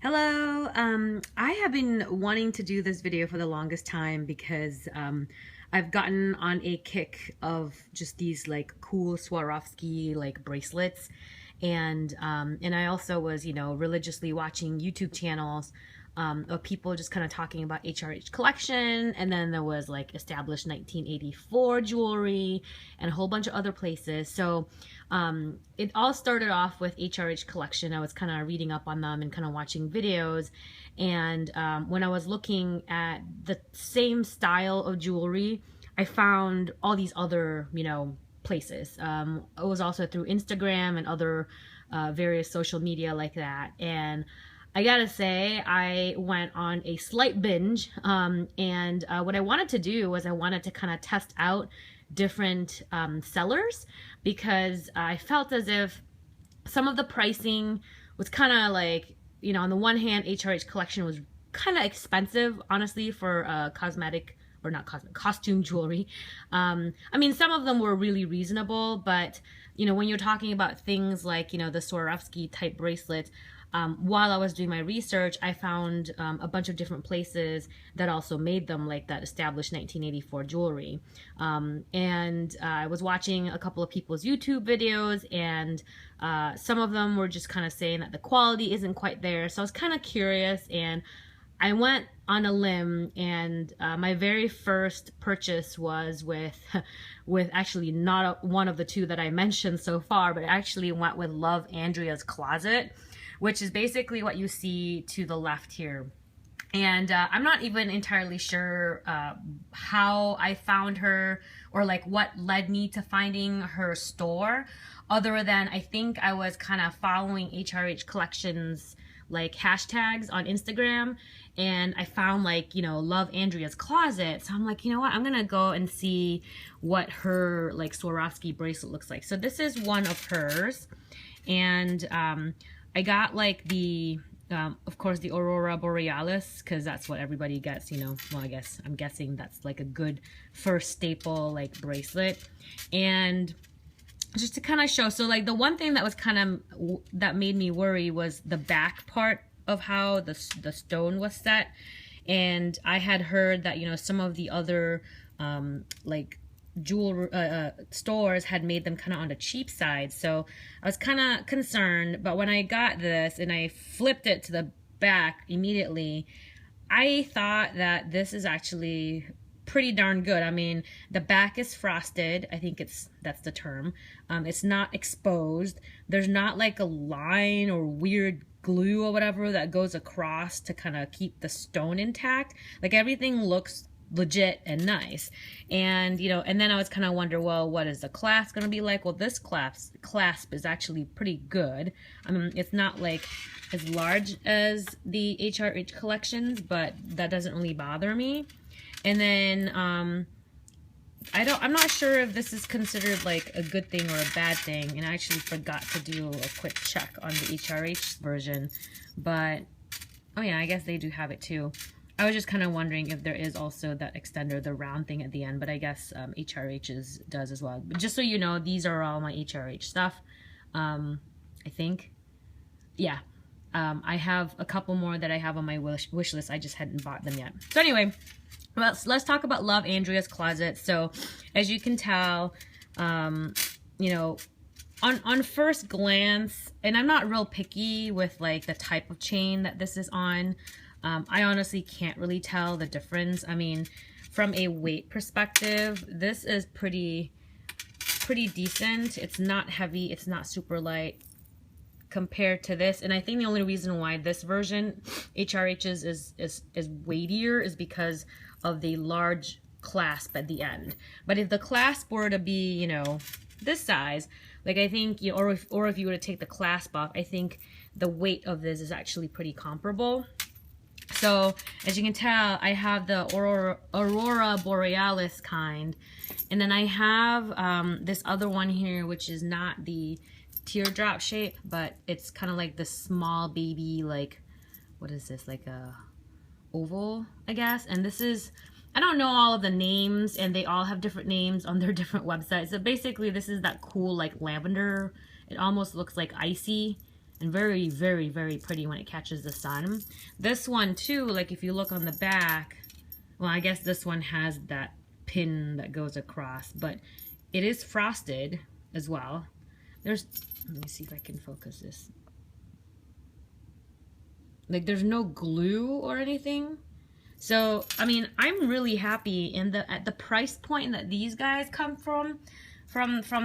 Hello. I have been wanting to do this video for the longest time because I've gotten on a kick of just these like cool Swarovski like bracelets, and I also was religiously watching YouTube channels of people just kind of talking about HRH collection, and then there was like established 1984 jewelry and a whole bunch of other places. So it all started off with HRH collection. I was kind of reading up on them and kind of watching videos, and when I was looking at the same style of jewelry, I found all these other places. It was also through Instagram and other various social media like that, and I gotta say, I went on a slight binge, and what I wanted to do was I wanted to kind of test out different sellers, because I felt as if some of the pricing was kind of like, on the one hand, HRH collection was kind of expensive, honestly, for cosmetic, or not cosmetic, costume jewelry. I mean, some of them were really reasonable, but when you're talking about things like, the Swarovski type bracelets, while I was doing my research, I found a bunch of different places that also made them, like that established 1984 jewelry. And I was watching a couple of people's YouTube videos, and some of them were just kind of saying that the quality isn't quite there. So I was kind of curious, and I went on a limb, and my very first purchase was with actually not one of the two that I mentioned so far, but I actually went with Love Andrea's Closet, which is basically what you see to the left here. And I'm not even entirely sure how I found her, or like what led me to finding her store, other than I think I was kind of following HRH Collections like hashtags on Instagram, and I found like Love Andrea's Closet. So I'm like, you know what, I'm gonna go and see what her like Swarovski bracelet looks like. So this is one of hers, and I got like the of course the Aurora Borealis, because that's what everybody gets, well, I'm guessing that's like a good first staple like bracelet. And just to kind of show, so like the one thing that was that made me worry was the back part of how the stone was set. And I had heard that some of the other like jewelry stores had made them kind of on the cheap side, so I was kind of concerned. But when I got this and I flipped it to the back immediately, I thought that this is actually pretty darn good. I mean, the back is frosted. I think that's the term. It's not exposed. There's not like a line or weird glue or whatever that goes across to kind of keep the stone intact. Like, everything looks legit and nice. And and then I was kind of wonder, well, what is the clasp gonna be like? Well, this clasp is actually pretty good. I mean, it's not like as large as the HRH collections, but that doesn't really bother me. And then I'm not sure if this is considered like a good thing or a bad thing, and I actually forgot to do a quick check on the HRH version, but oh yeah, I guess they do have it too. I was just kind of wondering if there is also that extender, the round thing at the end, but I guess HRH's does as well. But just so you know, these are all my HRH stuff, I think. Yeah, I have a couple more that I have on my wish list. I just hadn't bought them yet. So anyway, let's talk about Love Andrea's Closet. So as you can tell, on first glance, and I'm not real picky with like the type of chain that this is on, I honestly can't really tell the difference. I mean, from a weight perspective, this is pretty decent. It's not heavy, it's not super light compared to this. And I think the only reason why this version, HRH's, is weightier is because of the large clasp at the end. But if the clasp were to be, this size, like I think, or if you were to take the clasp off, I think the weight of this is actually pretty comparable. So as you can tell, I have the Aurora Borealis kind, and then I have this other one here, which is not the teardrop shape, but it's kind of like the small baby, like, what is this, like a oval, I guess. And this is, I don't know all of the names, and they all have different names on their different websites. So basically this is that cool like lavender, it almost looks like icy and very, very, very pretty when it catches the sun. This one too, like if you look on the back, well, I guess this one has that pin that goes across, but it is frosted as well. Let me see if I can focus this. Like there's no glue or anything. So, I mean, I'm really happy at the price point that these guys come from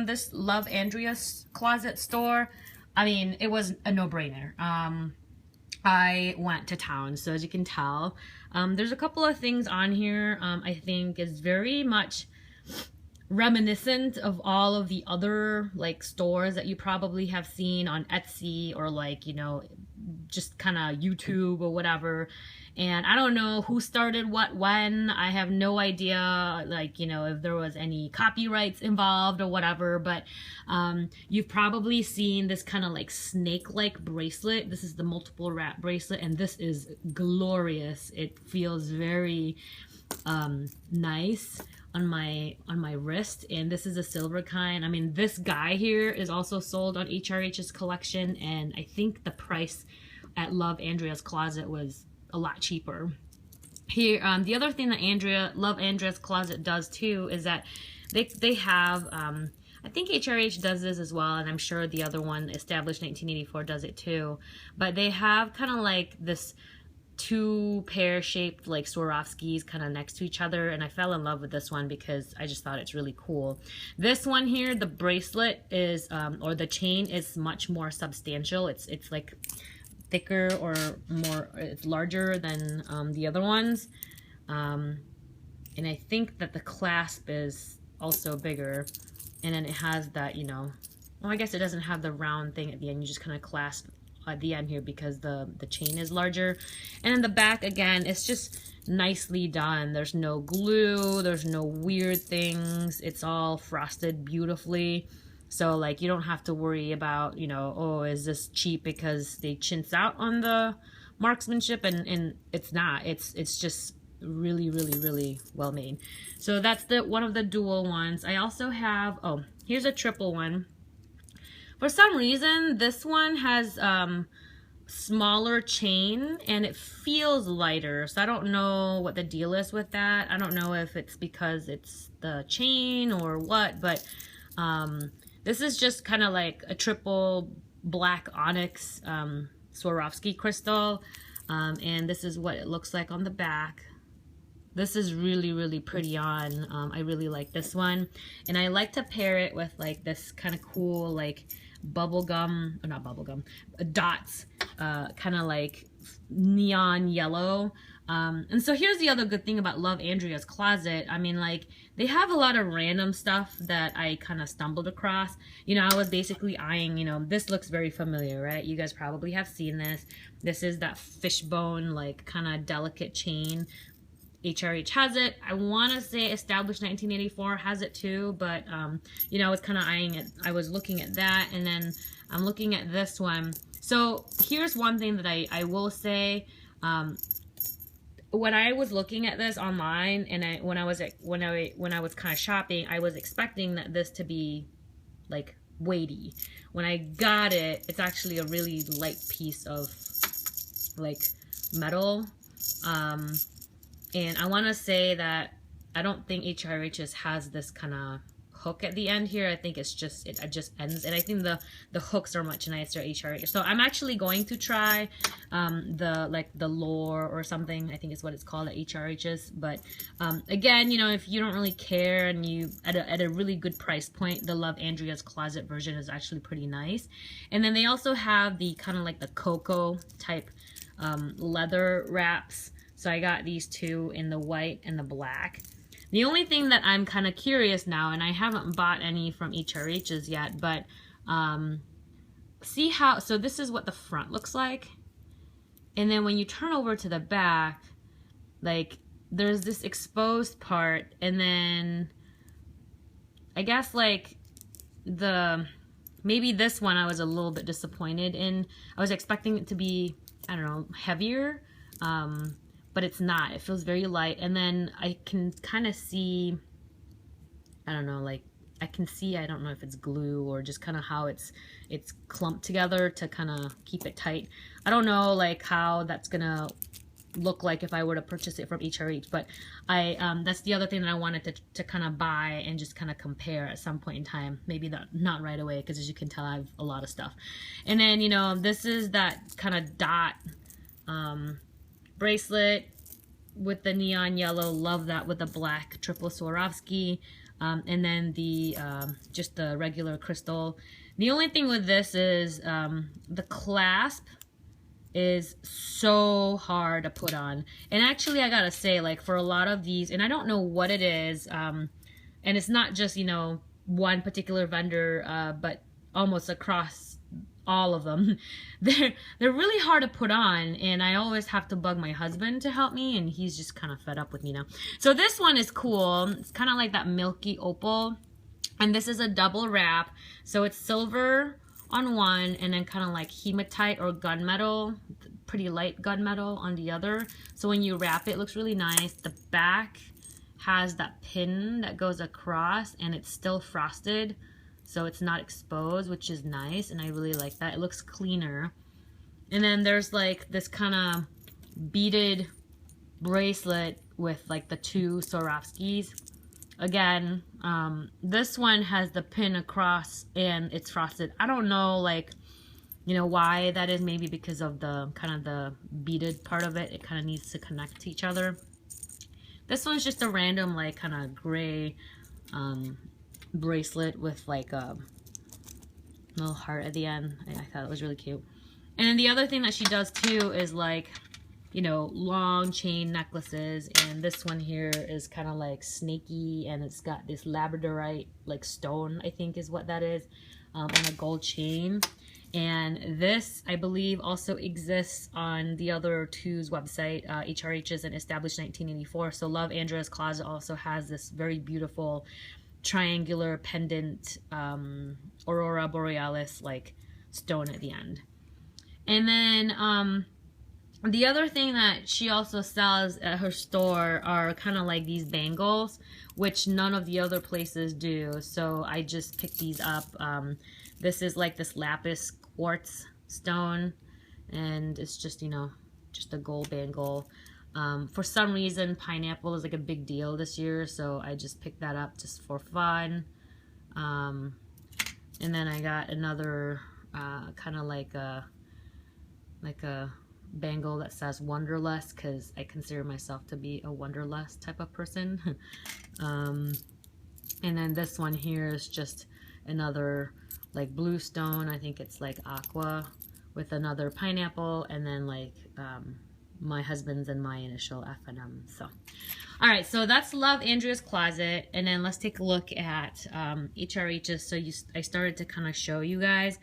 this Love Andrea's Closet store. I mean, it was a no-brainer. I went to town, so as you can tell, there's a couple of things on here I think is very much reminiscent of all of the other like stores that you probably have seen on Etsy or like, you know, just kind of YouTube or whatever. And I don't know who started what when. I have no idea, like, you know, if there was any copyrights involved or whatever, but you've probably seen this kind of like snake-like bracelet. This is the multiple wrap bracelet, and this is glorious. It feels very nice on my wrist, and this is a silver kind. I mean, this guy here is also sold on HRH's Collection, and I think the price at Love Andrea's Closet was a lot cheaper. Here, the other thing that Love Andrea's Closet does too is that they have, I think HRH does this as well, and I'm sure the other one, Established 1984, does it too. But they have kind of like this two pear-shaped like Swarovskis kind of next to each other, and I fell in love with this one because I just thought it's really cool. This one here, the bracelet is, or the chain is much more substantial. It's like thicker or more, it's larger than the other ones, and I think that the clasp is also bigger, and then it has that, you know, well, I guess it doesn't have the round thing at the end. You just kind of clasp at the end here because the chain is larger. And in the back, again, it's just nicely done. There's no glue, there's no weird things, it's all frosted beautifully. So like you don't have to worry about, you know, oh, is this cheap because they chintz out on the marksmanship, and it's not. It's just really, really, really well made. So that's one of the dual ones. I also have, oh, here's a triple one. For some reason, this one has smaller chain and it feels lighter. So I don't know what the deal is with that. I don't know if it's because it's the chain or what, but this is just kind of like a triple black onyx Swarovski crystal, and this is what it looks like on the back. This is really, really pretty on. I really like this one, and I like to pair it with like this kind of cool like bubblegum, not bubblegum, dots, kind of like neon yellow. And so here's the other good thing about Love Andrea's Closet. I mean, like, they have a lot of random stuff that I kind of stumbled across. You know, I was basically eyeing, you know, this looks very familiar, right? You guys probably have seen this. This is that fishbone, like, kind of delicate chain. HRH has it. I want to say Established 1984 has it too, but, you know, I was kind of eyeing it. I was looking at that, and then I'm looking at this one. So here's one thing that I will say. When I was looking at this online, and when I was kind of shopping, I was expecting that this to be like weighty. When I got it, it's actually a really light piece of like metal. And I want to say that I don't think HRH's has this kind of hook at the end here. I think it's just, it just ends, and I think the hooks are much nicer at HRH. So I'm actually going to try the lore or something, I think is what it's called at HRH's. But again, you know, if you don't really care and you at a really good price point, the Love Andrea's Closet version is actually pretty nice. And then they also have the kind of like the cocoa type leather wraps. So I got these two in the white and the black. The only thing that I'm kind of curious now, and I haven't bought any from HRH's yet, but see how, so this is what the front looks like. And then when you turn over to the back, like there's this exposed part, and then I guess like maybe this one I was a little bit disappointed in. I was expecting it to be, I don't know, heavier. But it's not. It feels very light. And then I can kind of see, I don't know, like I can see, I don't know if it's glue or just kind of how it's clumped together to kind of keep it tight. I don't know like how that's gonna look like if I were to purchase it from HRH, but that's the other thing that I wanted to kind of buy and just kind of compare at some point in time. Maybe not right away, because as you can tell, I have a lot of stuff. And then, you know, this is that kind of dot bracelet with the neon yellow. Love that, with the black triple Swarovski. And then the just the regular crystal. The only thing with this is the clasp is so hard to put on. And actually, I gotta say, like, for a lot of these, and I don't know what it is, and it's not just, you know, one particular vendor, but almost across all of them, they're really hard to put on, and I always have to bug my husband to help me, and he's just kind of fed up with me now. So this one is cool. It's kind of like that milky opal, and this is a double wrap, so it's silver on one, and then kind of like hematite or gunmetal, pretty light gunmetal on the other. So when you wrap it, it looks really nice. The back has that pin that goes across, and it's still frosted, so it's not exposed, which is nice, and I really like that. It looks cleaner. And then there's like this kind of beaded bracelet with like the two Swarovskis. Again, this one has the pin across and it's frosted. I don't know, like, you know, why that is. Maybe because of the kind of the beaded part of it. It kind of needs to connect to each other. This one's just a random, like, kind of gray bracelet with like a little heart at the end. I thought it was really cute. And then the other thing that she does too is like, you know, long chain necklaces, and this one here is kind of like snaky, and it's got this labradorite like stone, I think is what that is, on a gold chain. And this, I believe, also exists on the other two's website, HRH's and Established 1984. So Love Andrea's Closet also has this very beautiful triangular pendant aurora borealis like stone at the end. And then the other thing that she also sells at her store are kind of like these bangles, which none of the other places do. So I just picked these up. This is like this lapis quartz stone, and it's just, you know, just a gold bangle. For some reason, pineapple is like a big deal this year, so I just picked that up just for fun. And then I got another kind of like a bangle that says Wonderlust, because I consider myself to be a Wonderlust type of person. And then this one here is just another like blue stone. I think it's like aqua with another pineapple, and then like my husband's and my initial F&M. So all right, so that's Love Andrea's Closet. And then let's take a look at HRH's. So I started to kind of show you guys.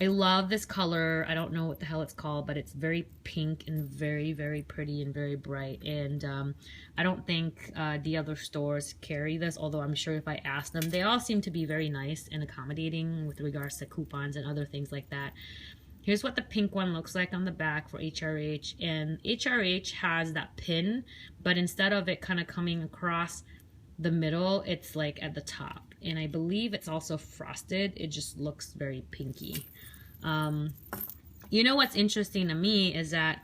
I love this color. I don't know what the hell it's called, but it's very pink and very, very pretty and very bright. And I don't think the other stores carry this, although I'm sure if I ask them, they all seem to be very nice and accommodating with regards to coupons and other things like that. Here's what the pink one looks like on the back for HRH. And HRH has that pin, but instead of it kind of coming across the middle, it's like at the top. And I believe it's also frosted. It just looks very pinky. You know what's interesting to me is that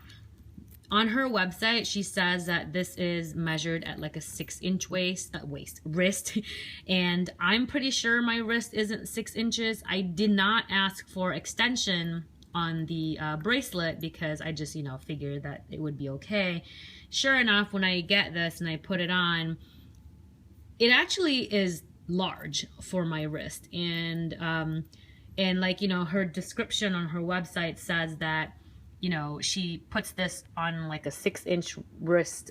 on her website, she says that this is measured at like a 6-inch wrist. And I'm pretty sure my wrist isn't 6 inches. I did not ask for extension on the bracelet because I just, you know, figured that it would be okay. Sure enough, when I get this and I put it on, it actually is large for my wrist. And like, you know, her description on her website says that, you know, she puts this on like a 6-inch wrist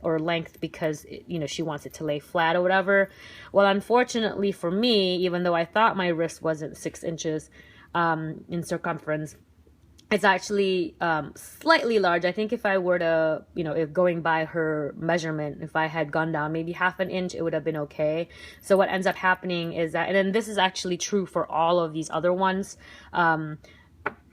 or length because, you know, she wants it to lay flat or whatever. Well, unfortunately for me, even though I thought my wrist wasn't 6 inches in circumference, it's actually slightly large. I think if I were to, you know, if going by her measurement, if I had gone down maybe ½ an inch, it would have been okay. So what ends up happening is that, and then this is actually true for all of these other ones.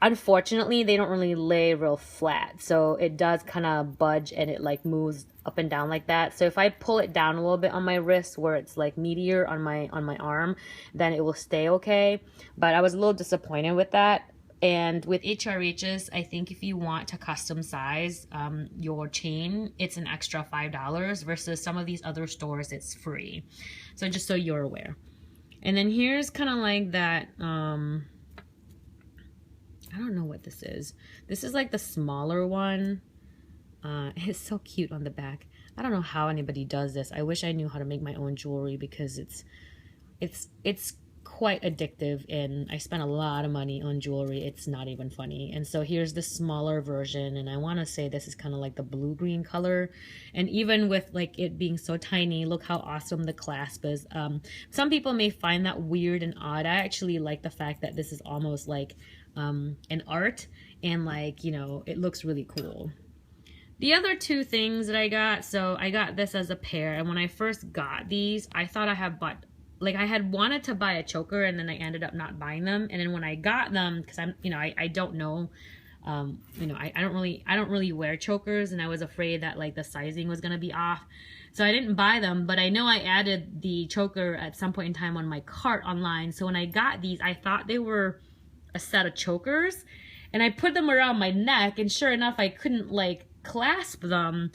unfortunately, they don't really lay real flat. So it does kind of budge and it like moves up and down like that. So if I pull it down a little bit on my wrist where it's like meatier on my arm, then it will stay okay. But I was a little disappointed with that. And with HRHs, I think if you want to custom size your chain, it's an extra $5 versus some of these other stores, it's free. So just so you're aware. And then here's kind of like that, I don't know what this is. This is like the smaller one. It's so cute on the back. I don't know how anybody does this. I wish I knew how to make my own jewelry because it's quite addictive, and I spent a lot of money on jewelry. It's not even funny. And so here's the smaller version, and I want to say this is kind of like the blue-green color. And even with like it being so tiny, look how awesome the clasp is. Some people may find that weird and odd. I actually like the fact that this is almost like an art, and like, you know, it looks really cool. The other two things that I got, so I got this as a pair, and when I first got these, I thought I had bought, like I had wanted to buy a choker, and then I ended up not buying them. And then when I got them, because I'm, you know, I don't know, you know, I don't really wear chokers, and I was afraid that like the sizing was gonna be off, so I didn't buy them. But I know I added the choker at some point in time on my cart online. So when I got these, I thought they were a set of chokers, and I put them around my neck, and sure enough, I couldn't like clasp them.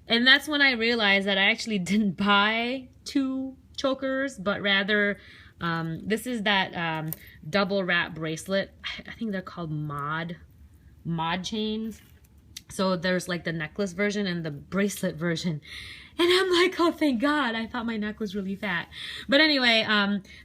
And that's when I realized that I actually didn't buy two chokers, but rather this is that double wrap bracelet. I think they're called mod chains. So there's like the necklace version and the bracelet version, and I'm like, oh thank God, I thought my neck was really fat. But anyway,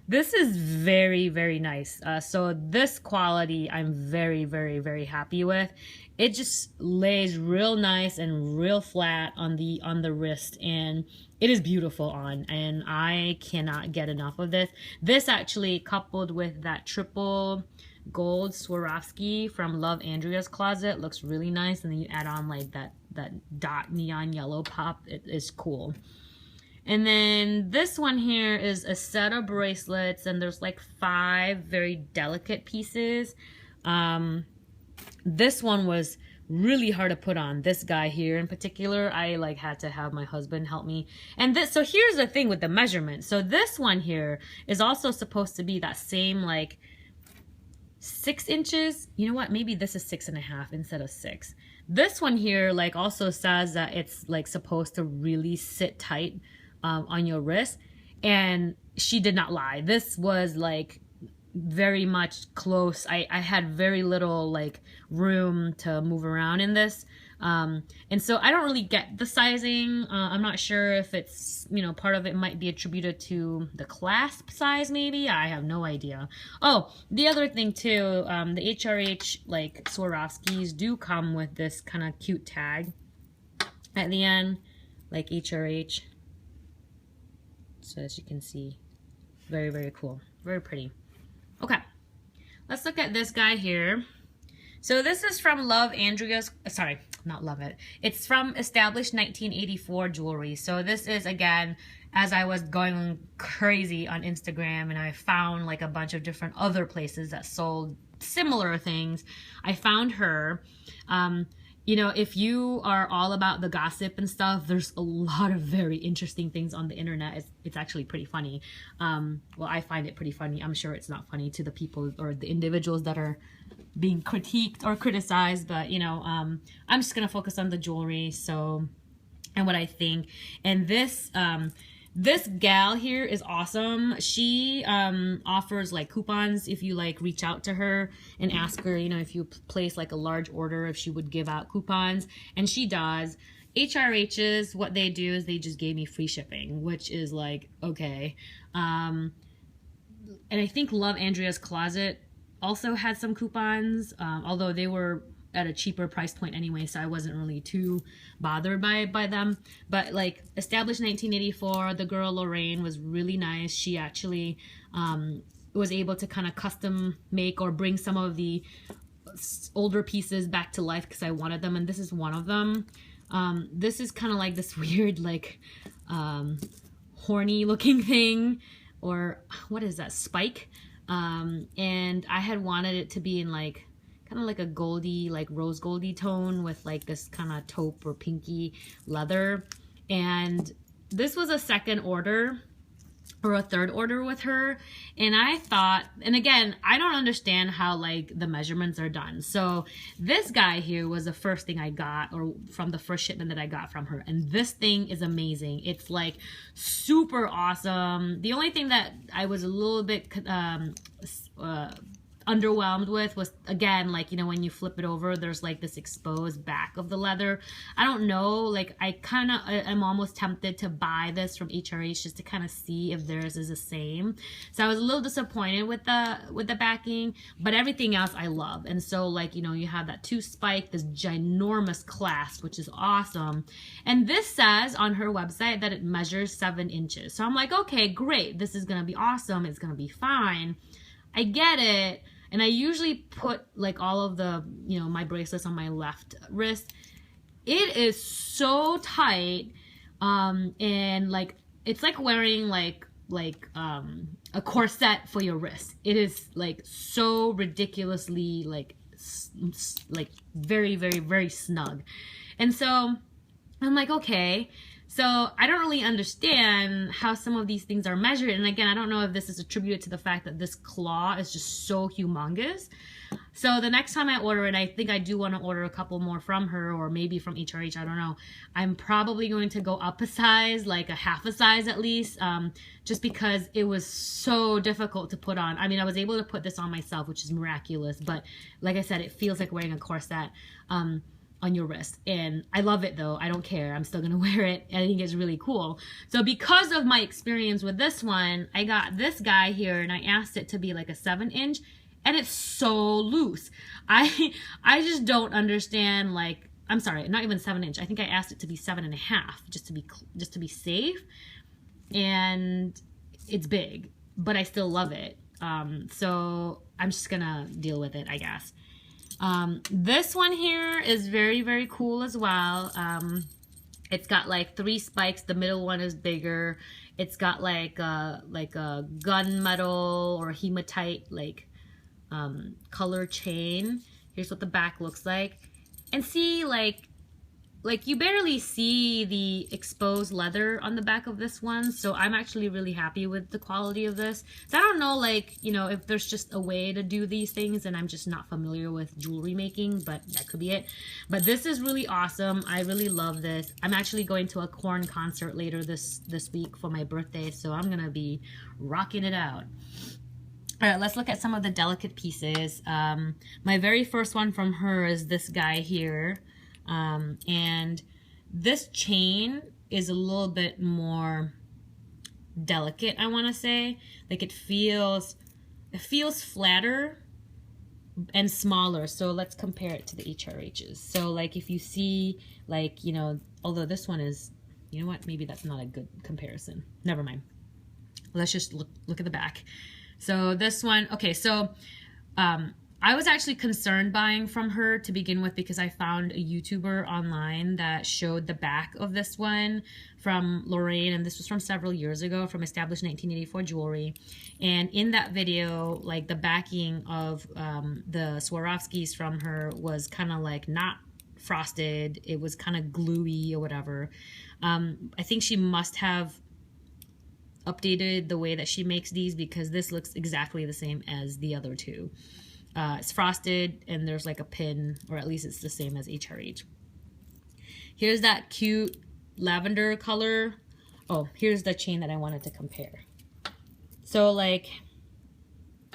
this is very, very nice. So this quality I'm very, very, very happy with. It just lays real nice and real flat on the wrist, and it is beautiful on, and I cannot get enough of this. This actually, coupled with that triple gold Swarovski from Love Andrea's Closet, looks really nice. And then you add on like that dot neon yellow pop. It is cool. And then this one here is a set of bracelets, and there's like 5 very delicate pieces. This one was really hard to put on. This guy here in particular, I like had to have my husband help me. And this, so here's the thing with the measurement. So this one here is also supposed to be that same like 6 inches. You know what? Maybe this is 6.5 instead of 6. This one here like also says that it's like supposed to really sit tight on your wrist, and she did not lie. This was like very much close. I had very little like room to move around in this, and so I don't really get the sizing. I'm not sure if it's, you know, part of it might be attributed to the clasp size, maybe. I have no idea. Oh, the other thing too, the HRH like Swarovskis do come with this kind of cute tag at the end, like HRH. So as you can see, very, very cool, very pretty. Okay, let's look at this guy here. So this is from Love Andrea's, sorry, not Love It. It's from Est1984 Jewelry. So this is, again, as I was going crazy on Instagram and I found like a bunch of different other places that sold similar things, I found her. You know, if you are all about the gossip and stuff, there's a lot of very interesting things on the internet. It's actually pretty funny. Well, I find it pretty funny. I'm sure it's not funny to the people or the individuals that are being critiqued or criticized, but you know, I'm just gonna focus on the jewelry, so, and what I think. And this this gal here is awesome. She offers like coupons if you like reach out to her and ask her, you know, if you place like a large order, if she would give out coupons, and she does. HRHs, what they do is they just gave me free shipping, which is like, okay. And I think Love Andrea's Closet also had some coupons, although they were at a cheaper price point anyway, so I wasn't really too bothered by them. But like established 1984, the girl Lorraine was really nice. She actually was able to kind of custom make or bring some of the older pieces back to life because I wanted them, and this is one of them. This is kind of like this weird like horny looking thing, or what is that, spike? And I had wanted it to be in like kind of like a goldy, like rose goldy tone with like this kind of taupe or pinky leather. And this was a second order or a third order with her, and I thought, and again, I don't understand how like the measurements are done. So this guy here was the first thing I got, or from the first shipment that I got from her, and this thing is amazing. It's like super awesome. The only thing that I was a little bit underwhelmed with was, again, like, you know, when you flip it over, there's like this exposed back of the leather. I don't know, like I'm almost tempted to buy this from HRH just to kind of see if theirs is the same. So I was a little disappointed with the backing, but everything else I love. And so, like, you know, you have that 2 spike, this ginormous clasp, which is awesome. And this says on her website that it measures 7 inches. So I'm like, okay, great, this is gonna be awesome, it's gonna be fine. I get it. And I usually put like all of the, you know, my bracelets on my left wrist. It is so tight. And like, it's like wearing like a corset for your wrist. It is like so ridiculously like very, very, very snug. And so I'm like, okay. So I don't really understand how some of these things are measured. And again, I don't know if this is attributed to the fact that this claw is just so humongous. So the next time I order it, I think I do want to order a couple more from her, or maybe from HRH, I don't know. I'm probably going to go up a size, like a half a size at least, just because it was so difficult to put on. I mean, I was able to put this on myself, which is miraculous. But like I said, it feels like wearing a corset on your wrist, and I love it though. I don't care, I'm still gonna wear it. I think it's really cool. So because of my experience with this one, I got this guy here and I asked it to be like a 7 inch, and it's so loose. I just don't understand. Like, I'm sorry, not even 7 inch. I think I asked it to be 7.5, just to be safe. And it's big, but I still love it. So I'm just gonna deal with it, I guess. This one here is very, very cool as well. It's got like 3 spikes. The middle one is bigger. It's got like a gunmetal or hematite like color chain. Here's what the back looks like. And see, like you barely see the exposed leather on the back of this one. So I'm actually really happy with the quality of this. So I don't know, like, you know, if there's just a way to do these things and I'm just not familiar with jewelry making, but that could be it. But this is really awesome. I really love this. I'm actually going to a Korn concert later this week for my birthday, so I'm gonna be rocking it out. All right, let's look at some of the delicate pieces. My very first one from her is this guy here. And this chain is a little bit more delicate, I want to say. Like it feels flatter and smaller. So let's compare it to the HRHs. So like if you see, like, you know, although this one is, you know what, maybe that's not a good comparison. Never mind. Let's just look at the back. So this one, okay, so I was actually concerned buying from her to begin with because I found a YouTuber online that showed the back of this one from Lorraine, and this was from several years ago, from Established 1984 Jewelry. And in that video, like the backing of the Swarovskis from her was kind of like not frosted. It was kind of gluey or whatever. I think she must have updated the way that she makes these because this looks exactly the same as the other two. It's frosted and there's like a pin, or at least it's the same as HRH. Here's that cute lavender color. Oh, here's the chain that I wanted to compare. So like,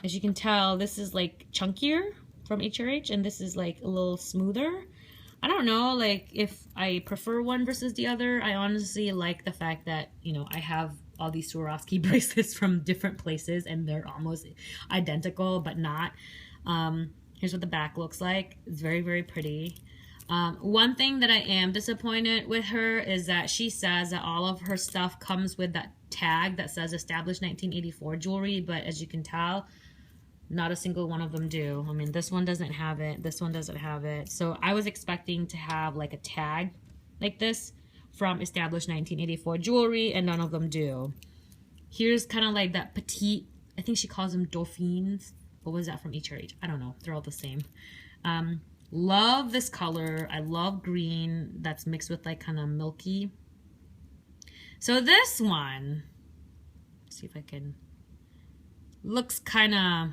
as you can tell, this is like chunkier from HRH and this is like a little smoother. I don't know, like if I prefer one versus the other. I honestly like the fact that, you know, I have all these Swarovski bracelets from different places and they're almost identical, but not. Here's what the back looks like. It's very, very pretty. One thing that I am disappointed with her is that she says that all of her stuff comes with that tag that says Established 1984 Jewelry, but as you can tell, not a single one of them do. I mean, this one doesn't have it. This one doesn't have it. So I was expecting to have like a tag like this from Established 1984 Jewelry, and none of them do. Here's kind of like that petite, I think she calls them dauphines. What was that from HRH? I don't know. They're all the same. Love this color. I love green that's mixed with like kind of milky. So this one, let's see if I can, looks kind of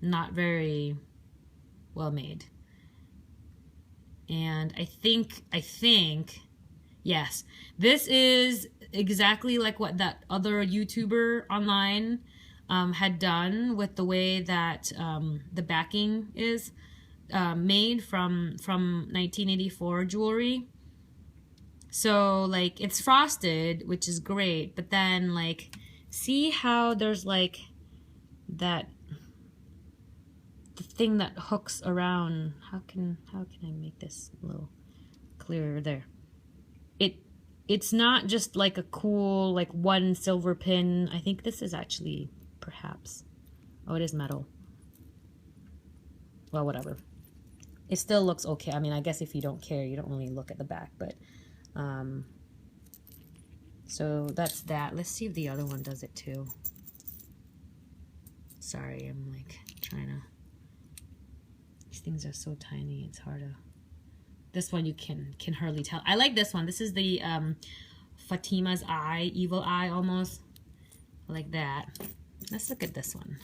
not very well made. And I think, yes, this is exactly like what that other YouTuber online had done with the way that the backing is made from 1984 jewelry. So like it's frosted, which is great, but then like see how there's like that the thing that hooks around. How can I make this a little clearer? There. It's not just like a cool like one silver pin. I think this is actually perhaps, oh, it is metal. Well, whatever. It still looks okay. I mean, I guess if you don't care, you don't really look at the back, but so that's that. Let's see if the other one does it too. Sorry, I'm like trying to, these things are so tiny, it's hard to, this one you can hardly tell. I like this one. This is the Fatima's eye, evil eye almost. I like that. Let's look at this one.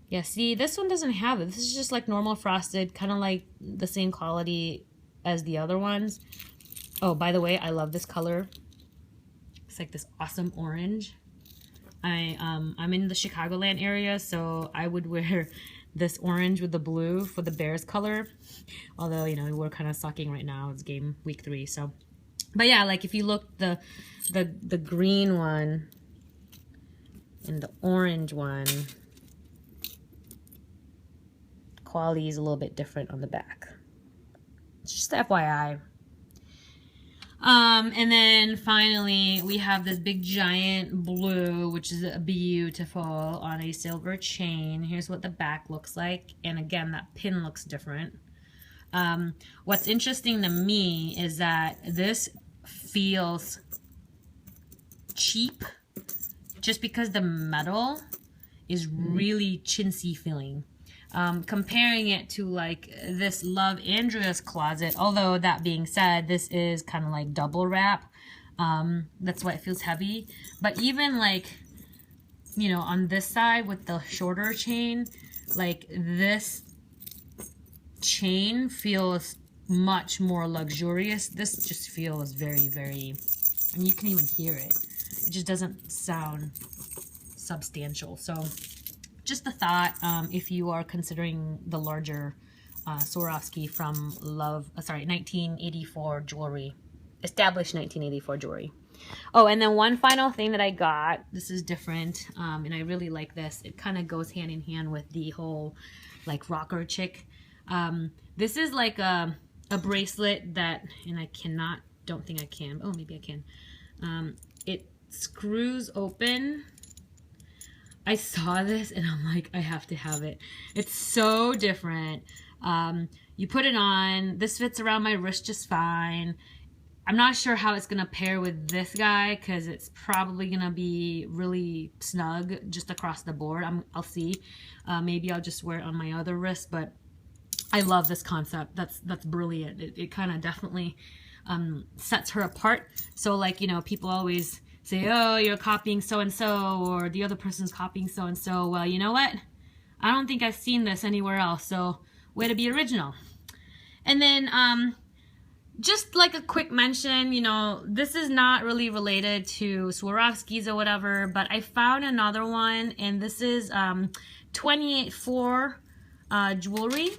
Yeah, see, this one doesn't have it. This is just like normal frosted, kind of like the same quality as the other ones. Oh, by the way, I love this color. It's like this awesome orange. I'm in the Chicagoland area, so I would wear this orange with the blue for the Bears color. Although, you know, we're kind of sucking right now. It's game week 3, so. But yeah, like if you look the green one and the orange one, quality is a little bit different on the back. It's just FYI. And then finally we have this big giant blue, which is beautiful, on a silver chain. Here's what the back looks like. And again, that pin looks different. What's interesting to me is that this feels cheap just because the metal is really chintzy feeling. Comparing it to like this Love Andrea's Closet, although that being said, this is kind of like double wrap. That's why it feels heavy. But even like, you know, on this side with the shorter chain, like this chain feels much more luxurious. This just feels very, very, and you can even hear it. It just doesn't sound substantial. So just a thought, if you are considering the larger Swarovski from 1984 jewelry, established 1984 jewelry. Oh, and then one final thing that I got, this is different, and I really like this. It kind of goes hand in hand with the whole like rocker chick. This is like a bracelet that, and I don't think I can, oh, maybe I can. It screws open. I saw this and I'm like, I have to have it. It's so different. You put it on, this fits around my wrist just fine. I'm not sure how it's gonna pair with this guy because it's probably gonna be really snug just across the board. I'll see. Maybe I'll just wear it on my other wrist, but I love this concept. That's brilliant. It kind of definitely sets her apart. So like, you know, people always say, oh, you're copying so-and-so, or the other person's copying so-and-so. Well, you know what? I don't think I've seen this anywhere else, so way to be original. And then just like a quick mention, you know, this is not really related to Swarovskis or whatever, but I found another one, and this is 28fourjewelry.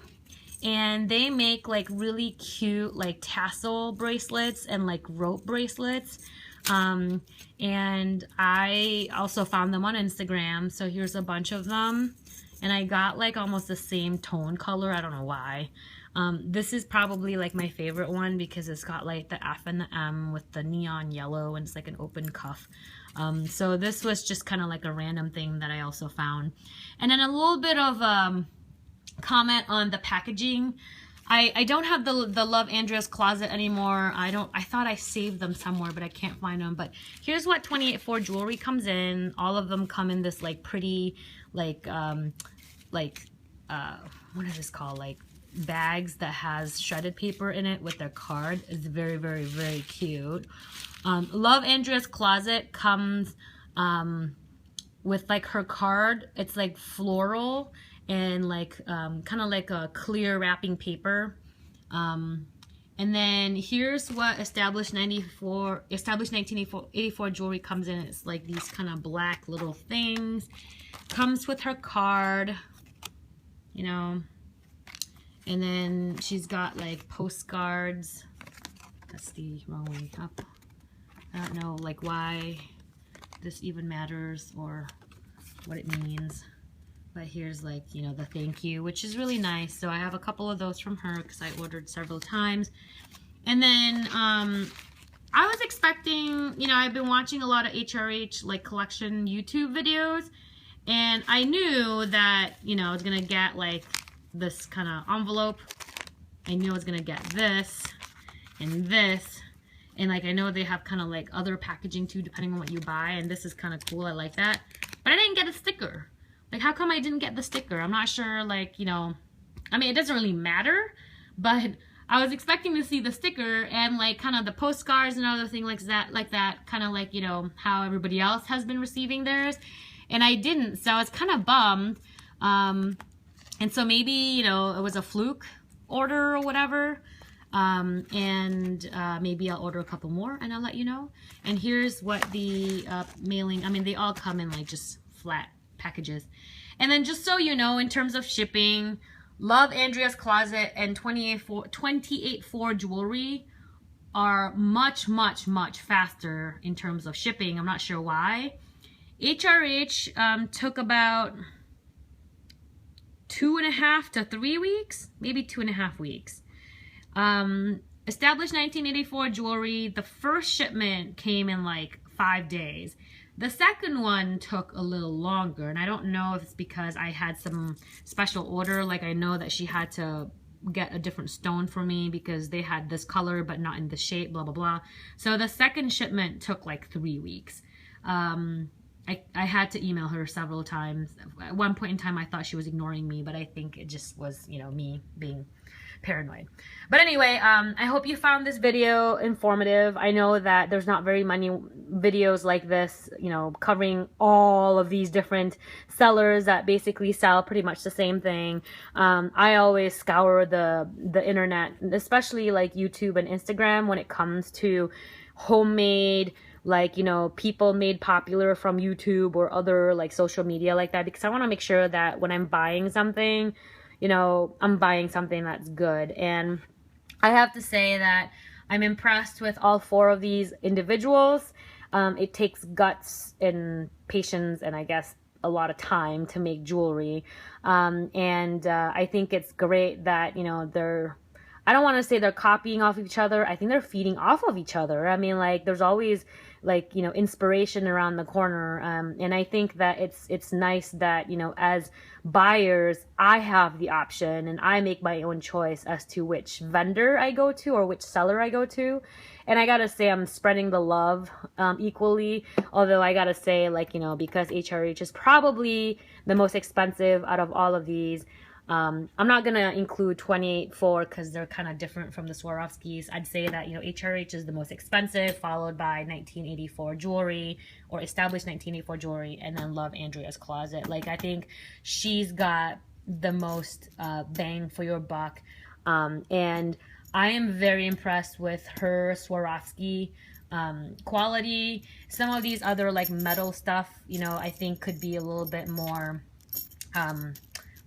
And they make like really cute like tassel bracelets and like rope bracelets. And I also found them on Instagram. So here's a bunch of them. And I got like almost the same tone color. I don't know why. This is probably like my favorite one because it's got like the F and the M with the neon yellow, and it's like an open cuff. So this was just kind of like a random thing that I also found. And then a little bit of comment on the packaging. I don't have the Love Andrea's Closet anymore. I thought I saved them somewhere, but I can't find them. But here's what 28four jewelry comes in. All of them come in this like pretty like what is this called? Like bags that has shredded paper in it with their card. It's very, very, very cute. Love Andrea's Closet comes with like her card. It's like floral and like kind of like a clear wrapping paper. And then here's what Established 1984 Jewelry comes in. It's like these kind of black little things. Comes with her card, you know. And then she's got like postcards. That's the wrong way up. I don't know like why this even matters or what it means. But here's like, you know, the thank you, which is really nice. So I have a couple of those from her because I ordered several times. And then I was expecting, you know, I've been watching a lot of HRH like collection YouTube videos. And I knew that, you know, I was going to get like this kind of envelope. I knew I was going to get this and this. And like I know they have kind of like other packaging too, depending on what you buy. And this is kind of cool. I like that. But I didn't get a sticker. Like, how come I didn't get the sticker? I'm not sure, like, you know, I mean, it doesn't really matter, but I was expecting to see the sticker and, like, kind of the postcards and other things like that, kind of like, you know, how everybody else has been receiving theirs, and I didn't, so I was kind of bummed, and so maybe, you know, it was a fluke order or whatever, and maybe I'll order a couple more and I'll let you know. And here's what the mailing, I mean, they all come in, like, just flat packages. And then just so you know, in terms of shipping, Love Andrea's Closet and 28fourjewelry are much, much, much faster in terms of shipping. I'm not sure why. HRH took about 2.5 to 3 weeks, maybe 2.5 weeks. Established 1984 Jewelry, the first shipment came in like 5 days. The second one took a little longer, and I don't know if it's because I had some special order, like I know that she had to get a different stone for me because they had this color but not in the shape, blah, blah, blah. So the second shipment took like 3 weeks. I had to email her several times. At one point in time, I thought she was ignoring me, but I think it just was, you know, me being paranoid. But anyway, I hope you found this video informative. I know that there's not very many videos like this, you know, covering all of these different sellers that basically sell pretty much the same thing. I always scour the internet, especially like YouTube and Instagram, when it comes to homemade, like, you know, people made popular from YouTube or other like social media like that, because I want to make sure that when I'm buying something, you know, I'm buying something that's good. And I have to say that I'm impressed with all 4 of these individuals. It takes guts and patience and I guess a lot of time to make jewelry. I think it's great that, you know, I don't want to say they're copying off each other. I think they're feeding off of each other. I mean, like, there's always, like, you know, inspiration around the corner. And I think that it's nice that, you know, as buyers, I have the option and I make my own choice as to which vendor I go to or which seller I go to. And I gotta say, I'm spreading the love equally. Although I gotta say, like, you know, because HRH is probably the most expensive out of all of these, I'm not going to include 28four because they're kind of different from the Swarovskis. I'd say that, you know, HRH is the most expensive, followed by 1984 Jewelry or Established 1984 Jewelry, and then Love Andrea's Closet. Like, I think she's got the most bang for your buck. And I am very impressed with her Swarovski quality. Some of these other, like, metal stuff, you know, I think could be a little bit more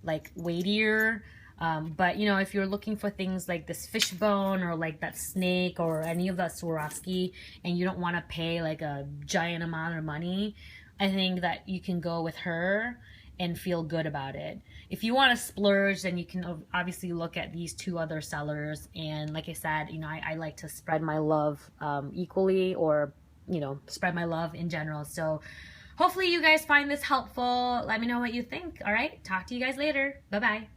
like weightier, but you know, if you're looking for things like this fishbone or like that snake or any of that Swarovski and you don't want to pay like a giant amount of money, I think that you can go with her and feel good about it. If you want to splurge, then you can obviously look at these 2 other sellers. And like I said, you know, I like to spread my love equally, or, you know, spread my love in general. So hopefully you guys find this helpful. Let me know what you think. All right. Talk to you guys later. Bye-bye.